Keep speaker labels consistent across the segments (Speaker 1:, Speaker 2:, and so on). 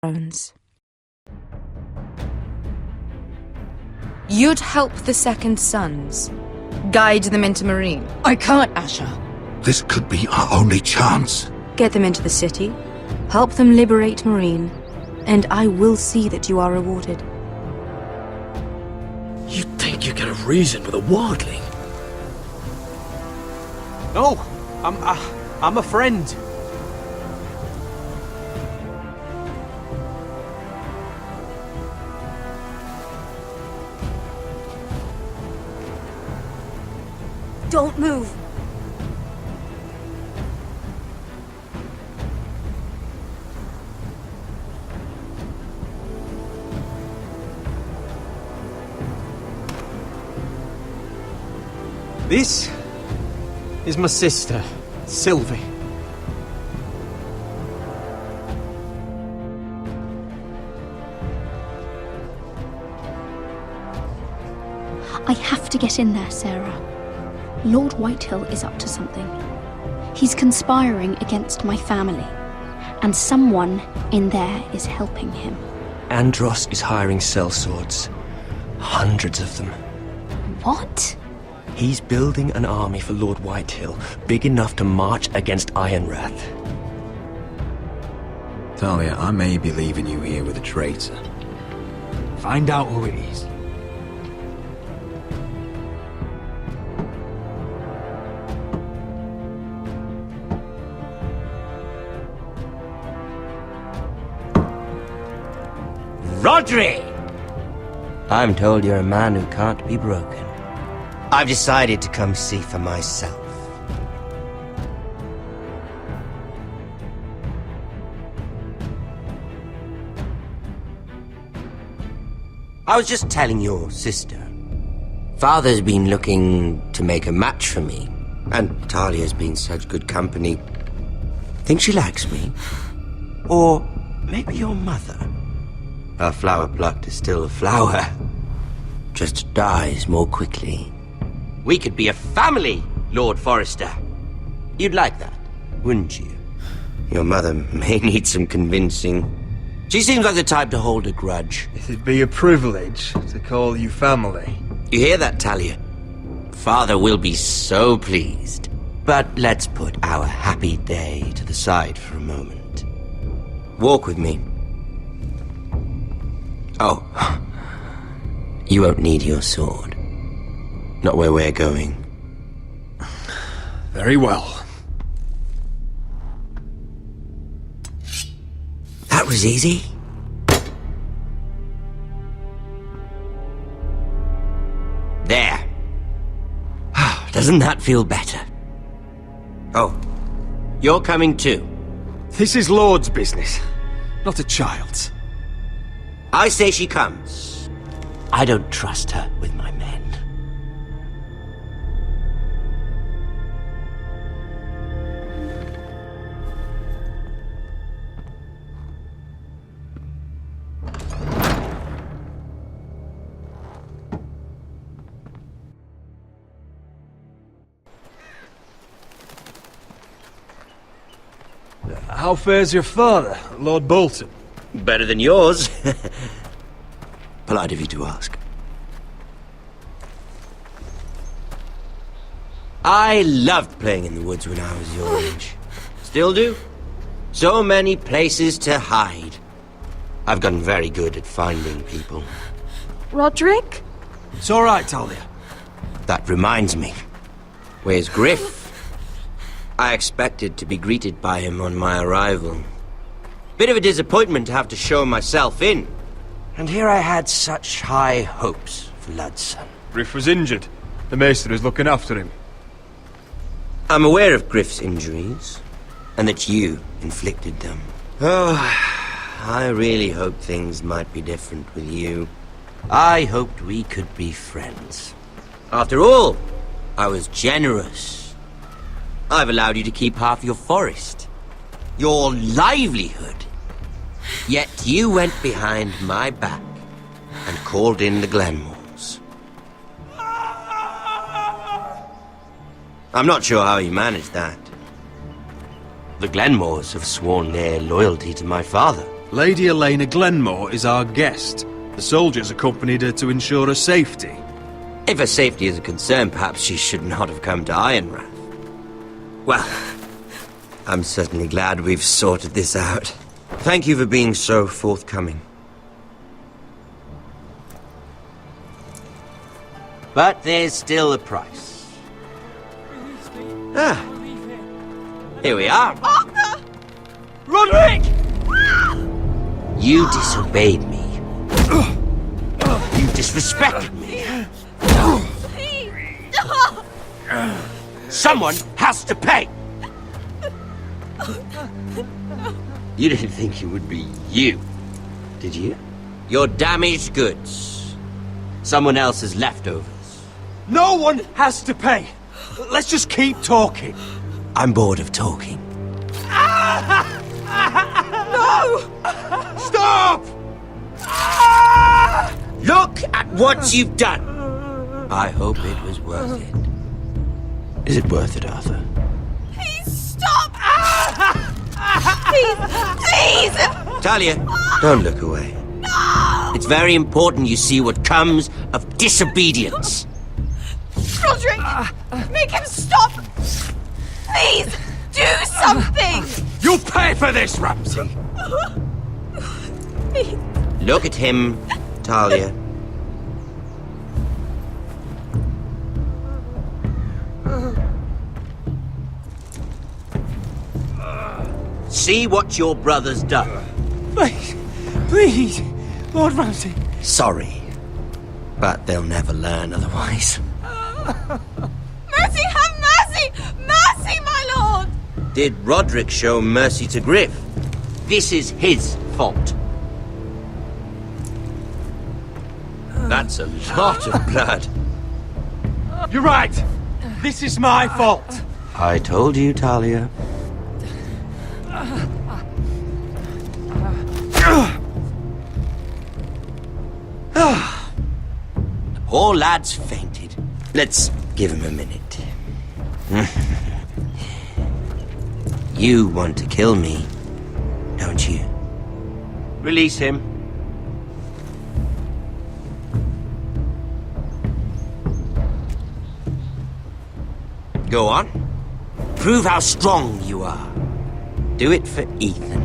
Speaker 1: thrones. You'd help the Second Sons, guide them into Marine.
Speaker 2: I can't, Asher.
Speaker 3: This could be our only chance.
Speaker 1: Get them into the city, help them liberate Marine, and I will see that you are rewarded.
Speaker 4: You think you can reason with a wardling?
Speaker 5: No, I'm a friend.
Speaker 1: Don't move.
Speaker 5: This is my sister, Sylvie.
Speaker 6: I have to get in there, Sarah. Lord Whitehill is up to something. He's conspiring against my family, and someone in there is helping him.
Speaker 4: Andros is hiring sellswords. Hundreds of them.
Speaker 6: What?
Speaker 4: He's building an army for Lord Whitehill, big enough to march against Ironrath.
Speaker 7: Talia, I may be leaving you here with a traitor. Find out who it is.
Speaker 8: Rodri! I'm told you're a man who can't be broken. I've decided to come see for myself. I was just telling your sister. Father's been looking to make a match for me, and Talia's been such good company. Think she likes me? Or maybe your mother? A flower plucked is still a flower. Just dies more quickly. We could be a family, Lord Forrester. You'd like that, wouldn't you? Your mother may need some convincing. She seems like the type to hold a grudge.
Speaker 9: It'd be a privilege to call you family.
Speaker 8: You hear that, Talia? Father will be so pleased. But let's put our happy day to the side for a moment. Walk with me. Oh, you won't need your sword. Not where we're going.
Speaker 9: Very well.
Speaker 8: That was easy. There. Doesn't that feel better? Oh, you're coming too.
Speaker 5: This is Lord's business, not a child's.
Speaker 8: I say she comes. I don't trust her with my men.
Speaker 9: How fares your father, Lord Bolton?
Speaker 8: Better than yours. Polite of you to ask. I loved playing in the woods when I was your age. Still do. So many places to hide. I've gotten very good at finding people.
Speaker 2: Roderick?
Speaker 5: It's all right, Talia.
Speaker 8: That reminds me. Where's Griff? I expected to be greeted by him on my arrival. Bit of a disappointment to have to show myself in. And here I had such high hopes for Ludson.
Speaker 9: Griff was injured. The maester is looking after him.
Speaker 8: I'm aware of Griff's injuries, and that you inflicted them. Oh, I really hoped things might be different with you. I hoped we could be friends. After all, I was generous. I've allowed you to keep half your forest, your livelihood. Yet you went behind my back and called in the Glenmores. I'm not sure how you managed that. The Glenmores have sworn their loyalty to my father.
Speaker 5: Lady Elena Glenmore is our guest. The soldiers accompanied her to ensure her safety.
Speaker 8: If her safety is a concern, perhaps she should not have come to Ironrath. Well, I'm certainly glad we've sorted this out. Thank you for being so forthcoming. But there's still a price. Ah. Here we are.
Speaker 2: Arthur!
Speaker 8: Roderick! You disobeyed me. You disrespected me. Someone has to pay! You didn't think it would be you, did you? Your damaged goods. Someone else's leftovers.
Speaker 5: No one has to pay! Let's just keep talking.
Speaker 8: I'm bored of talking.
Speaker 2: No!
Speaker 5: Stop!
Speaker 8: Look at what you've done! I hope it was worth it. Is it worth it, Arthur?
Speaker 2: Please stop! Please! Please!
Speaker 8: Talia, don't look away.
Speaker 2: No!
Speaker 8: It's very important you see what comes of disobedience.
Speaker 2: Roderick! Make him stop! Please! Do something!
Speaker 5: You'll pay for this, Ramsay!
Speaker 2: Please.
Speaker 8: Look at him, Talia. See what your brother's done.
Speaker 5: Please, Lord Ramsay.
Speaker 8: Sorry, but they'll never learn otherwise.
Speaker 2: Mercy, have mercy! Mercy, my lord!
Speaker 8: Did Roderick show mercy to Griff? This is his fault. That's a lot of blood.
Speaker 5: You're right. This is my fault.
Speaker 8: I told you, Talia. The poor lad's fainted. Let's give him a minute. You want to kill me, don't you? Release him. Go on. Prove how strong you are. Do it for Ethan.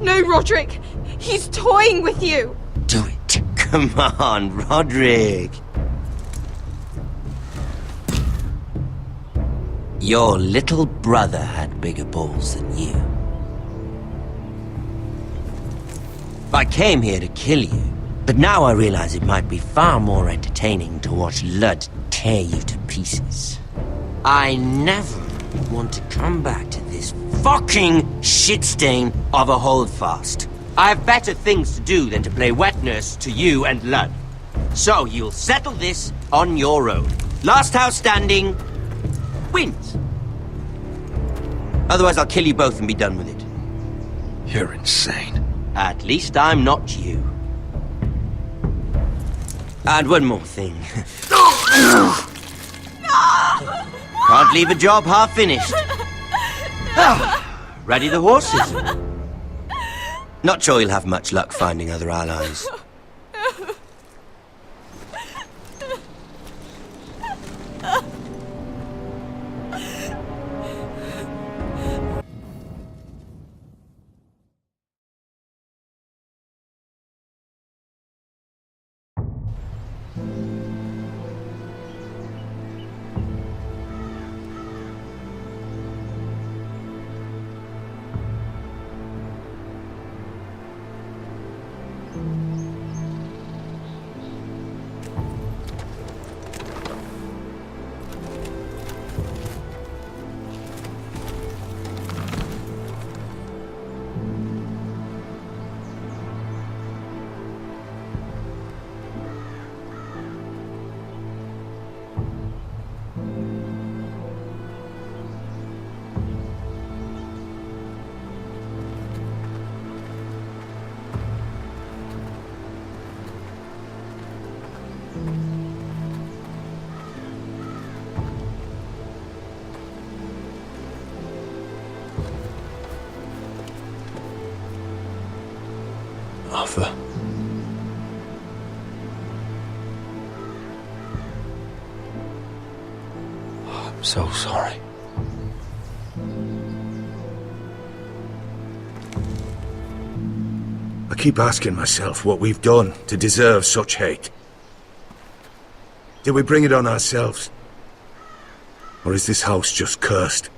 Speaker 2: No, Roderick! He's toying with you!
Speaker 8: Do it. Come on, Roderick. Your little brother had bigger balls than you. I came here to kill you, but now I realize it might be far more entertaining to watch Lud tear you to pieces. I never want to come back to this fucking shit stain of a holdfast. I have better things to do than to play wet nurse to you and Lud. So you'll settle this on your own. Last house standing wins. Otherwise I'll kill you both and be done with it.
Speaker 3: You're insane.
Speaker 8: At least I'm not you. And one more thing. Can't leave a job half finished. Ready the horses? Not sure you'll have much luck finding other allies.
Speaker 7: Arthur. I'm so sorry.
Speaker 3: I keep asking myself what we've done to deserve such hate. Did we bring it on ourselves? Or is this house just cursed?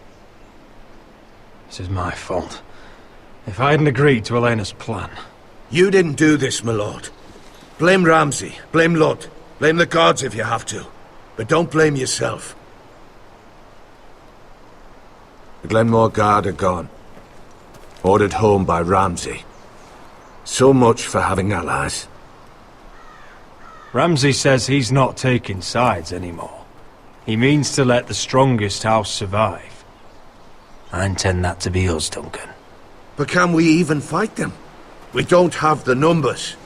Speaker 7: This is my fault. If I hadn't agreed to Elena's plan...
Speaker 3: You didn't do this, my lord. Blame Ramsay, blame Lud, blame the gods if you have to. But don't blame yourself. The Glenmore Guard are gone. Ordered home by Ramsay. So much for having allies.
Speaker 7: Ramsay says he's not taking sides anymore. He means to let the strongest house survive. I intend that to be us, Duncan.
Speaker 3: But can we even fight them? We don't have the numbers.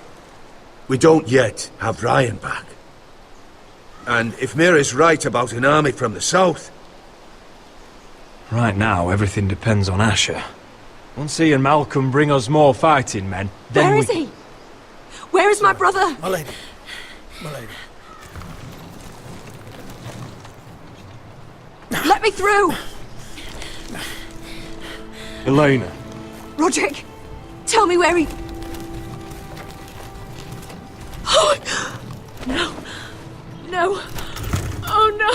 Speaker 3: We don't yet have Ryan back. And if Mira's right about an army from the south...
Speaker 7: Right now, everything depends on Asher. Once he and Malcolm bring us more fighting men, then
Speaker 2: Where is he? Where is my brother?
Speaker 3: My lady. My lady.
Speaker 2: Let me through!
Speaker 7: Elena.
Speaker 2: Roderick, tell me where he... Oh, no. No. Oh, no.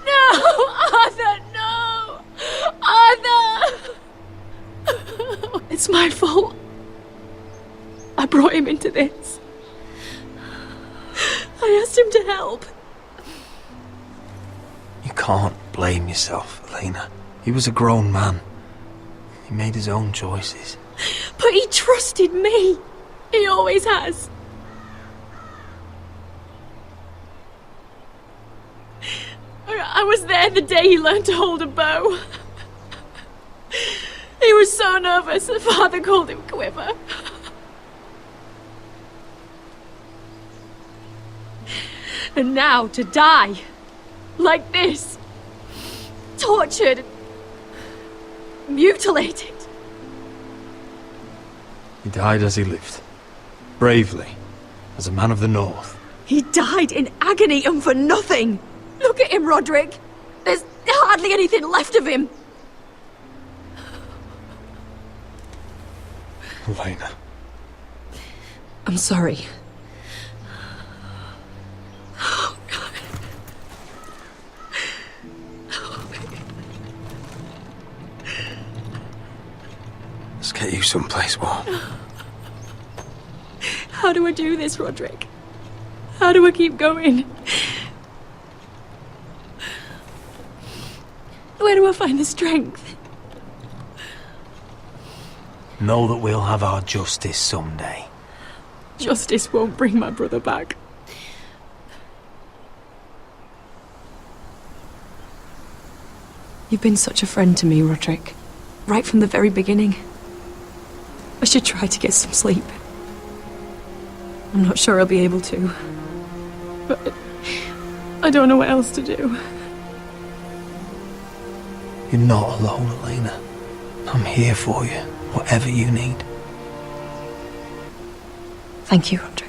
Speaker 2: No! Arthur, no! Arthur! It's my fault. I brought him into this. I asked him to help.
Speaker 7: You can't blame yourself, Elena. He was a grown man. He made his own choices.
Speaker 2: But he trusted me. He always has. I was there the day he learned to hold a bow. He was so nervous, the father called him Quiver. And now to die, like this, tortured, mutilated.
Speaker 7: He died as he lived, bravely, as a man of the North.
Speaker 2: He died in agony and for nothing. Look at him, Roderick. There's hardly anything left of him.
Speaker 7: Elena.
Speaker 2: I'm sorry.
Speaker 7: Let's get you someplace warm.
Speaker 2: How do I do this, Roderick? How do I keep going? Where do I find the strength?
Speaker 7: Know that we'll have our justice someday.
Speaker 2: Justice won't bring my brother back. You've been such a friend to me, Roderick. Right from the very beginning. I should try to get some sleep. I'm not sure I'll be able to. But I don't know what else to do.
Speaker 7: You're not alone, Elena. I'm here for you, whatever you need.
Speaker 2: Thank you, Roderick.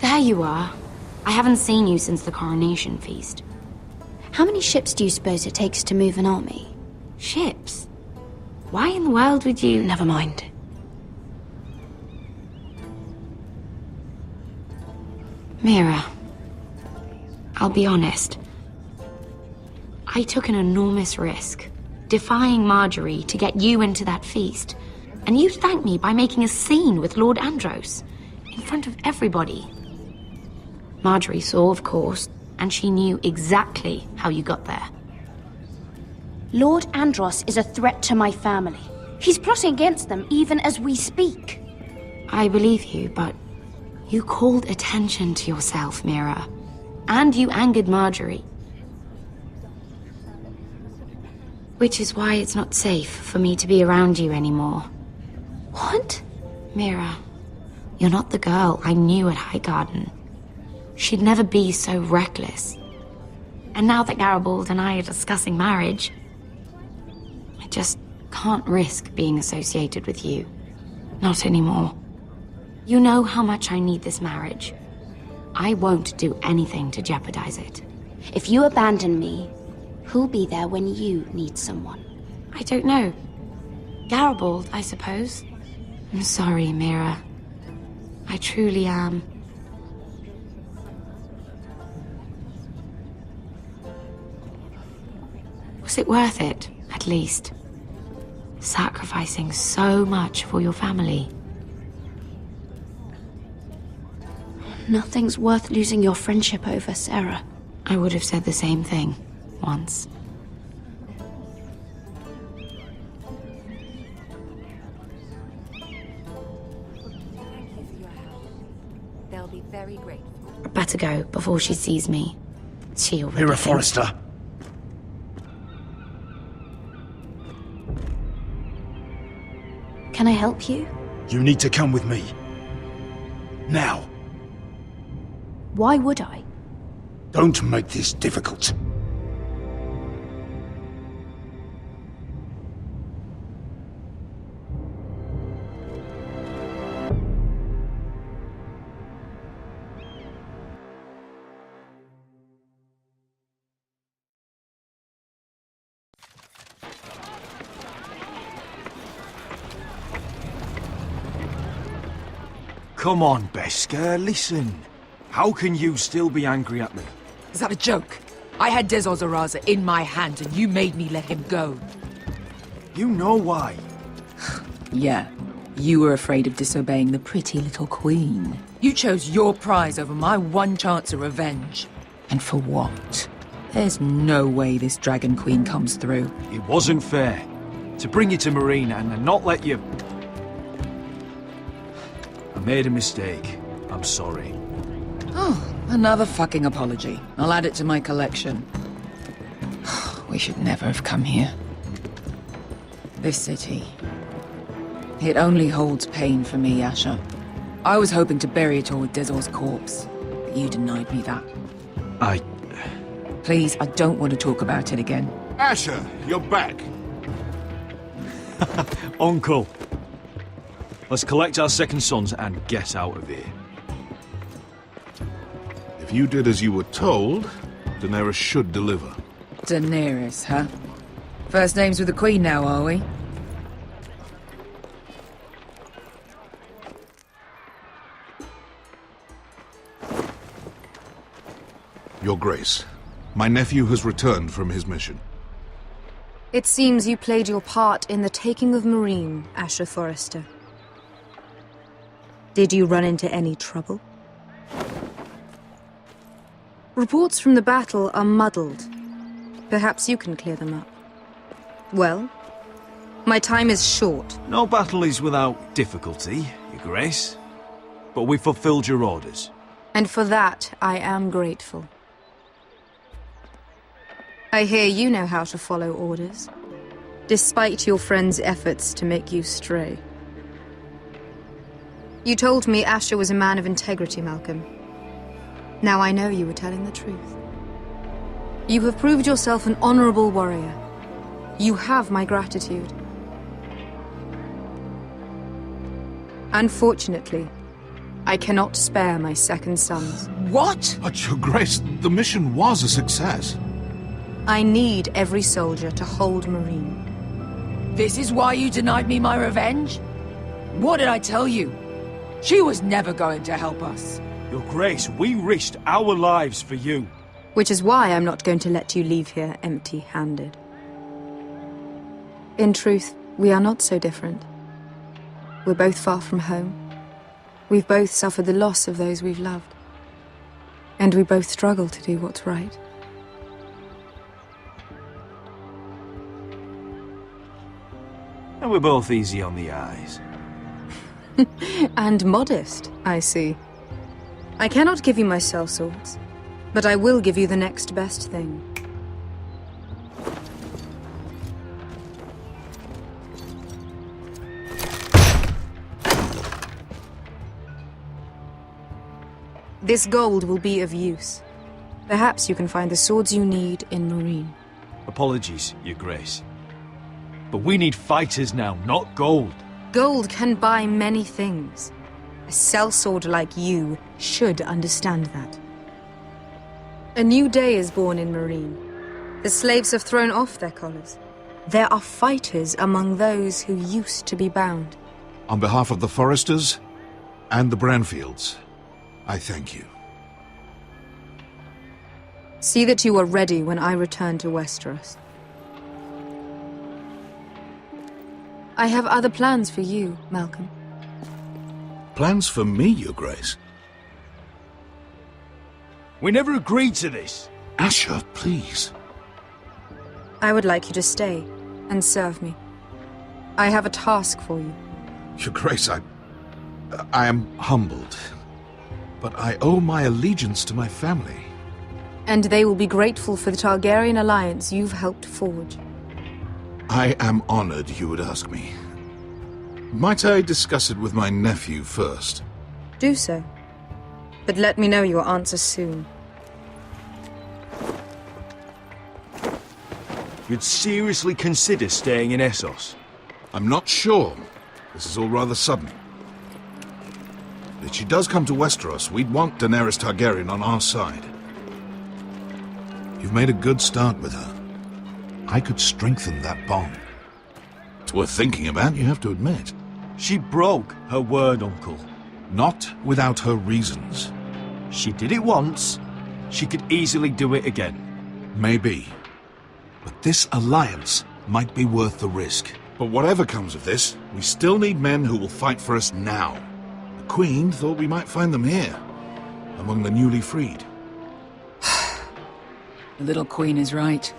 Speaker 10: There you are. I haven't seen you since the coronation feast.
Speaker 6: How many ships do you suppose it takes to move an army?
Speaker 10: Ships? Why in the world would you...
Speaker 1: Never mind.
Speaker 10: Mira, I'll be honest. I took an enormous risk, defying Marjorie to get you into that feast. And you thanked me by making a scene with Lord Andros, in front of everybody. Marjorie saw, of course, and she knew exactly how you got there.
Speaker 6: Lord Andros is a threat to my family. He's plotting against them even as we speak.
Speaker 10: I believe you, but you called attention to yourself, Mira. And you angered Marjorie. Which is why it's not safe for me to be around you anymore.
Speaker 6: What?
Speaker 10: Mira, you're not the girl I knew at Highgarden. She'd never be so reckless. And now that Garibald and I are discussing marriage, I just can't risk being associated with you. Not anymore. You know how much I need this marriage. I won't do anything to jeopardize it.
Speaker 6: If you abandon me, who'll be there when you need someone?
Speaker 10: I don't know. Garibald, I suppose. I'm sorry, Mira. I truly am. Was it worth it, at least? Sacrificing so much for your family.
Speaker 6: Nothing's worth losing your friendship over, Sarah.
Speaker 10: I would have said the same thing once.
Speaker 11: They'll be very grateful.
Speaker 10: I better go before she sees me. She already
Speaker 12: Mira
Speaker 10: thinks-
Speaker 12: Forrester.
Speaker 6: Can I help you?
Speaker 12: You need to come with me. Now.
Speaker 6: Why would I?
Speaker 12: Don't make this difficult.
Speaker 7: Come on, Beskar, listen. How can you still be angry at me?
Speaker 11: Is that a joke? I had Dezor Zaraza in my hand and you made me let him go.
Speaker 7: You know why.
Speaker 11: Yeah, you were afraid of disobeying the pretty little queen. You chose your prize over my one chance of revenge. And for what? There's no way this Dragon Queen comes through.
Speaker 7: It wasn't fair. To bring you to Marina and not let you... I made a mistake. I'm sorry.
Speaker 11: Oh, another fucking apology. I'll add it to my collection. We should never have come here. This city. It only holds pain for me, Asher. I was hoping to bury it all with Dezor's corpse, but you denied me that. Please, I don't want to talk about it again.
Speaker 3: Asher, you're back.
Speaker 7: Uncle. Let's collect our second sons and get out of here.
Speaker 3: If you did as you were told, Daenerys should deliver.
Speaker 11: Daenerys, huh? First names with the Queen now, are we?
Speaker 3: Your Grace, my nephew has returned from his mission.
Speaker 1: It seems you played your part in the taking of Marine, Asher Forrester. Did you run into any trouble? Reports from the battle are muddled. Perhaps you can clear them up. Well, my time is short.
Speaker 7: No battle is without difficulty, Your Grace. But we fulfilled your orders.
Speaker 1: And for that, I am grateful. I hear you know how to follow orders, despite your friend's efforts to make you stray. You told me Asher was a man of integrity, Malcolm. Now I know you were telling the truth. You have proved yourself an honorable warrior. You have my gratitude. Unfortunately, I cannot spare my second sons.
Speaker 11: What?
Speaker 3: But Your Grace, the mission was a success.
Speaker 1: I need every soldier to hold Marine.
Speaker 11: This is why you denied me my revenge? What did I tell you? She was never going to help us.
Speaker 7: Your Grace, we risked our lives for you.
Speaker 1: Which is why I'm not going to let you leave here empty-handed. In truth, we are not so different. We're both far from home. We've both suffered the loss of those we've loved. And we both struggle to do what's right.
Speaker 7: And we're both easy on the eyes.
Speaker 1: And modest, I see. I cannot give you my sellswords, but I will give you the next best thing. This gold will be of use. Perhaps you can find the swords you need in Marine.
Speaker 13: Apologies, Your Grace. But we need fighters now, not gold.
Speaker 1: Gold can buy many things. A sellsword like you should understand that. A new day is born in Marine. The slaves have thrown off their collars. There are fighters among those who used to be bound.
Speaker 14: On behalf of the Foresters and the Branfields, I thank you.
Speaker 1: See that you are ready when I return to Westeros. I have other plans for you, Malcolm.
Speaker 14: Plans for me, Your Grace?
Speaker 13: We never agreed to this.
Speaker 14: Asher, please.
Speaker 1: I would like you to stay and serve me. I have a task for you.
Speaker 14: Your Grace, I am humbled. But I owe my allegiance to my family.
Speaker 1: And they will be grateful for the Targaryen alliance you've helped forge.
Speaker 14: I am honored you would ask me. Might I discuss it with my nephew first?
Speaker 1: Do so. But let me know your answer soon.
Speaker 13: You'd seriously consider staying in Essos?
Speaker 14: I'm not sure. This is all rather sudden. If she does come to Westeros, we'd want Daenerys Targaryen on our side. You've made a good start with her. I could strengthen that bond. It's worth thinking about, you have to admit.
Speaker 13: She broke her word, Uncle.
Speaker 14: Not without her reasons.
Speaker 13: She did it once. She could easily do it again.
Speaker 14: Maybe. But this alliance might be worth the risk. But whatever comes of this, we still need men who will fight for us now. The Queen thought we might find them here, among the newly freed.
Speaker 11: The little Queen is right.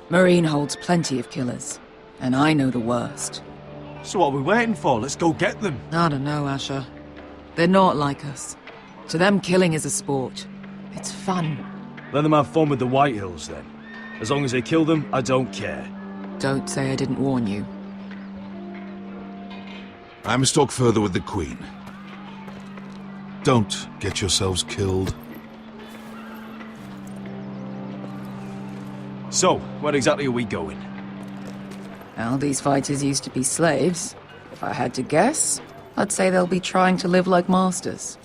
Speaker 11: Marine holds plenty of killers, and I know the worst.
Speaker 13: So what are we waiting for? Let's go get them.
Speaker 11: I don't know, Asher. They're not like us. To them, killing is a sport. It's fun.
Speaker 7: Let them have fun with the Whitehills, then. As long as they kill them, I don't care.
Speaker 11: Don't say I didn't warn you.
Speaker 14: I must talk further with the Queen. Don't get yourselves killed.
Speaker 7: So, where exactly are we going?
Speaker 11: Well, these fighters used to be slaves. If I had to guess, I'd say they'll be trying to live like masters.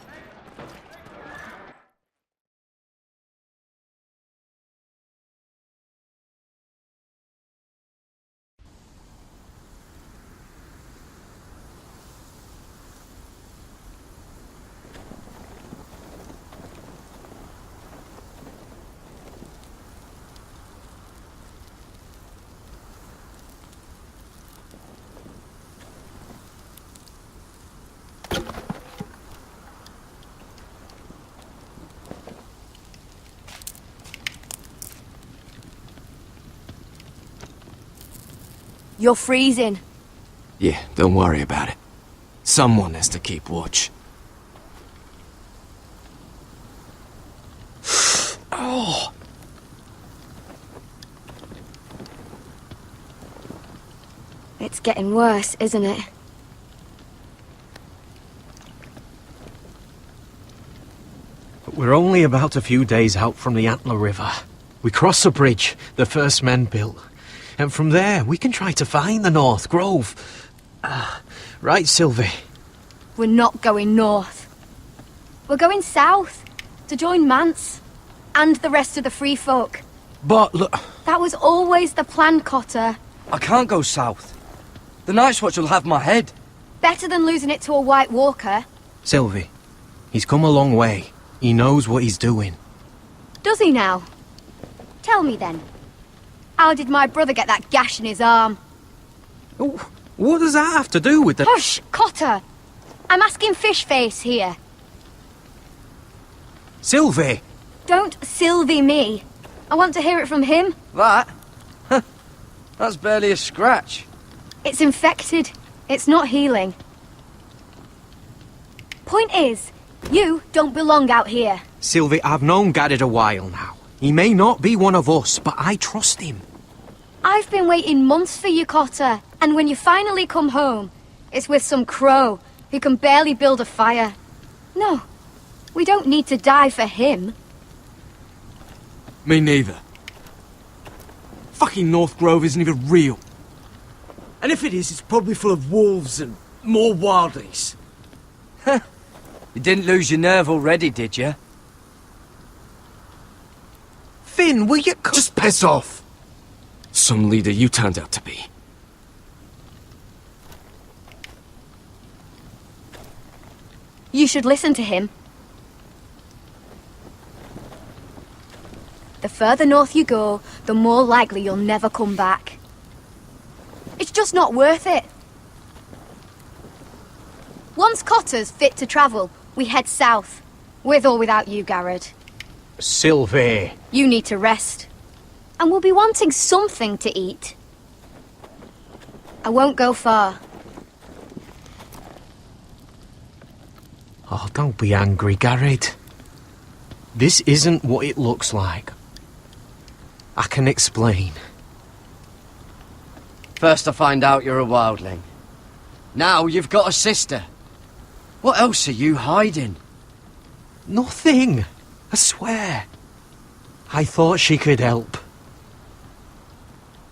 Speaker 10: You're freezing.
Speaker 4: Yeah, don't worry about it. Someone has to keep watch. Oh!
Speaker 10: It's getting worse, isn't it?
Speaker 4: We're only about a few days out from the Antler River. We cross the bridge the first men built. And from there, we can try to find the North Grove. Right, Sylvie?
Speaker 10: We're not going north. We're going south, to join Mance, and the rest of the free folk.
Speaker 4: But look...
Speaker 10: That was always the plan, Cotter.
Speaker 15: I can't go south. The Night's Watch will have my head.
Speaker 10: Better than losing it to a White Walker.
Speaker 4: Sylvie, he's come a long way. He knows what he's doing.
Speaker 10: Does he now? Tell me then. How did my brother get that gash in his arm?
Speaker 4: Oh, what does that have to do with the...
Speaker 10: Hush, Cotter! I'm asking Fishface here.
Speaker 4: Sylvie!
Speaker 10: Don't Sylvie me. I want to hear it from him.
Speaker 15: That? That's barely a scratch.
Speaker 10: It's infected. It's not healing. Point is, you don't belong out here.
Speaker 4: Sylvie, I've known Gaddard a while now. He may not be one of us, but I trust him.
Speaker 10: I've been waiting months for you, Cotter. And when you finally come home, it's with some crow who can barely build a fire. No,
Speaker 16: We don't need to die for him.
Speaker 15: Me neither. Fucking North Grove isn't even real. And if it is, it's probably full of wolves and more wildlies. You didn't lose your nerve already, did you?
Speaker 4: Finn, will you
Speaker 15: just piss off?
Speaker 17: Some leader you turned out to be.
Speaker 16: You should listen to him. The further north you go, the more likely you'll never come back. It's just not worth it. Once Cotter's fit to travel, we head south. With or without you, Garrett.
Speaker 4: Sylvie.
Speaker 16: You need to rest. And we'll be wanting something to eat. I won't go far.
Speaker 4: Oh, don't be angry, Garrett. This isn't what it looks like. I can explain.
Speaker 15: First I find out you're a wildling. Now you've got a sister. What else are you hiding?
Speaker 4: Nothing. I swear. I thought she could help.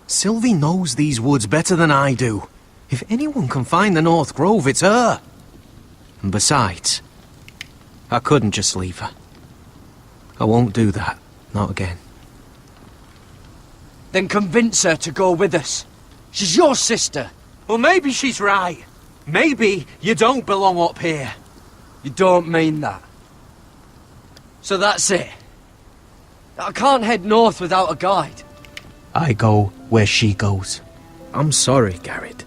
Speaker 4: Sylvie knows these woods better than I do. If anyone can find the North Grove, it's her. And besides, I couldn't just leave her. I won't do that. Not again.
Speaker 15: Then convince her to go with us. She's your sister.
Speaker 4: Well, maybe she's right. Maybe you don't belong up here.
Speaker 15: You don't mean that. So that's it. I can't head north without a guide.
Speaker 4: I go where she goes. I'm sorry, Garrett.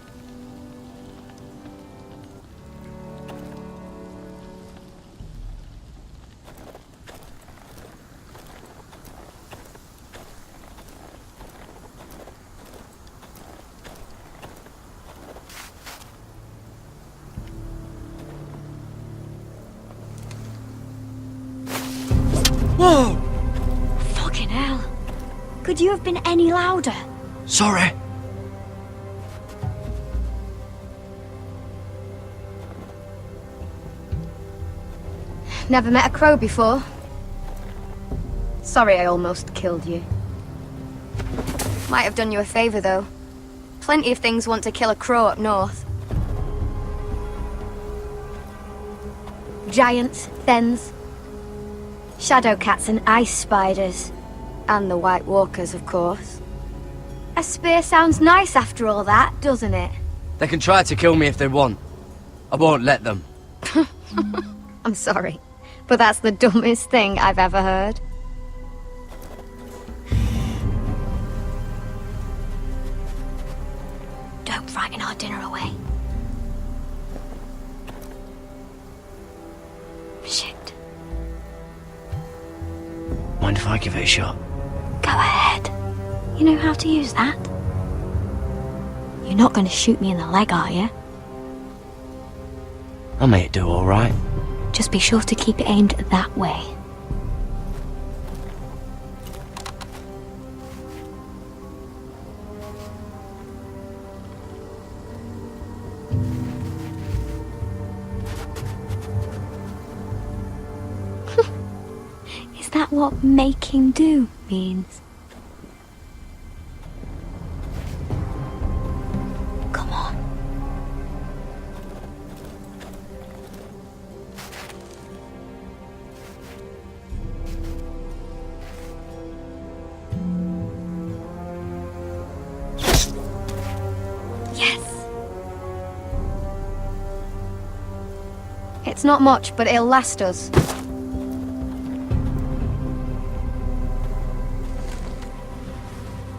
Speaker 15: Whoa!
Speaker 6: Fucking hell. Could you have been any louder?
Speaker 15: Sorry.
Speaker 16: Never met a crow before. Sorry I almost killed you. Might have done you a favor, though. Plenty of things want to kill a crow up north. Giants, thens, shadow cats and ice spiders. And the White Walkers, of course. A spear sounds nice after all that, doesn't it?
Speaker 15: They can try to kill me if they want. I won't let them.
Speaker 16: I'm sorry, but that's the dumbest thing I've ever heard.
Speaker 6: Don't frighten our dinner away. Shit.
Speaker 15: Mind if I give it a shot?
Speaker 6: Go ahead. You know how to use that? You're not going to shoot me in the leg, are you?
Speaker 15: I may do all right.
Speaker 6: Just be sure to keep it aimed that way. Is that what making do means? Come on. Yes.
Speaker 16: It's not much, but it'll last us.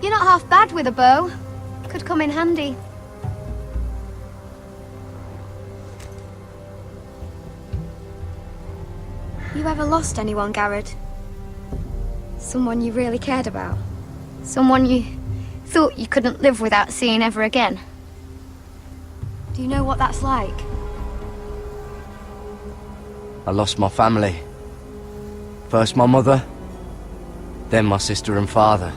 Speaker 16: You're not half bad with a bow. Could come in handy. You ever lost anyone, Garrett? Someone you really cared about? Someone you thought you couldn't live without seeing ever again? Do you know what that's like?
Speaker 15: I lost my family. First my mother, then my sister and father.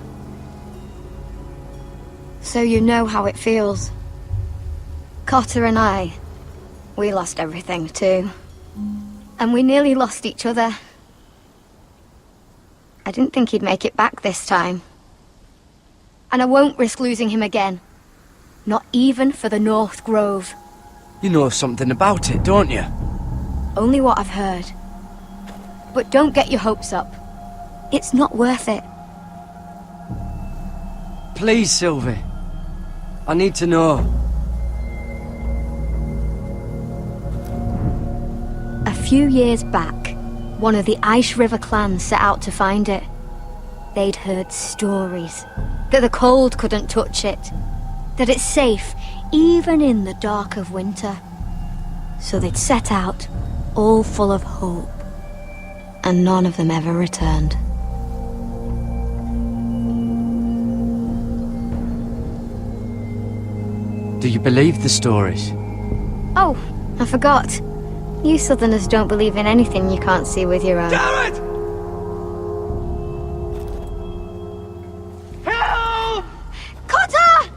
Speaker 16: So you know how it feels. Cotter and I, we lost everything too. And we nearly lost each other. I didn't think he'd make it back this time. And I won't risk losing him again. Not even for the North Grove.
Speaker 15: You know something about it, don't you?
Speaker 16: Only what I've heard. But don't get your hopes up. It's not worth it.
Speaker 15: Please, Sylvie. I need to know.
Speaker 16: A few years back, one of the Ice River clans set out to find it. They'd heard stories that the cold couldn't touch it, that it's safe even in the dark of winter. So they'd set out, all full of hope, and none of them ever returned.
Speaker 15: Do you believe the stories?
Speaker 16: Oh, I forgot. You Southerners don't believe in anything you can't see with your own.
Speaker 15: Damn it!
Speaker 16: Help! Cotter!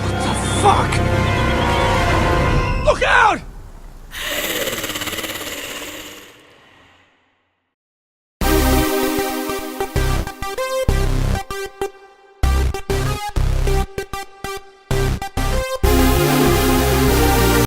Speaker 15: What the fuck?